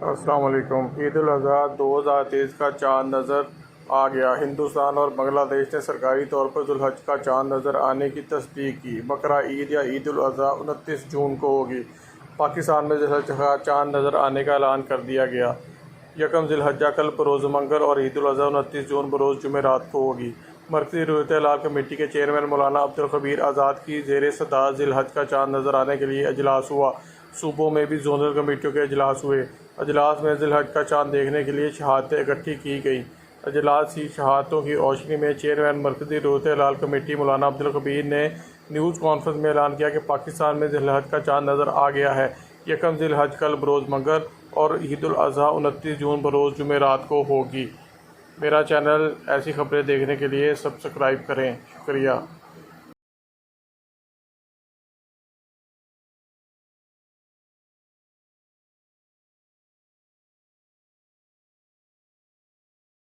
السلام علیکم۔ عید الاضحیٰ 2023 کا چاند نظر آ گیا۔ ہندوستان اور بنگلہ دیش نے سرکاری طور پر ذو الحج کا چاند نظر آنے کی تصدیق کی۔ بقرہ عید یا عید الاضحیٰ 29 جون کو ہوگی۔ پاکستان میں ذو الحج کا چاند نظر آنے کا اعلان کر دیا گیا۔ یکم ذی الحجہ کل بروز منگل اور عید الاضحیٰ 29 جون بروز جمعرات کو ہوگی۔ مرکزی رویت ہلال کمیٹی کے چیئرمین مولانا عبدالخبیر آزاد کی زیر صدارت ذی الحج کا چاند نظر آنے کے لیے اجلاس ہوا۔ صوبوں میں بھی زونل کمیٹیوں کے اجلاس ہوئے۔ اجلاس میں ذی الحج کا چاند دیکھنے کے لیے شہادتیں اکٹھی کی گئیں۔ اجلاس کی شہادتوں کی روشنی میں چیئرمین مرکزی رویت ہلال کمیٹی مولانا عبدالخبیر نے نیوز کانفرنس میں اعلان کیا کہ پاکستان میں ذی الحج کا چاند نظر آ گیا ہے۔ یکم ذی الحج کل بروز منگل اور عید الاضحیٰ 29 جون بروز جمعرات کو ہوگی۔ میرا چینل ایسی خبریں دیکھنے کے لیے سبسکرائب کریں۔ شکریہ۔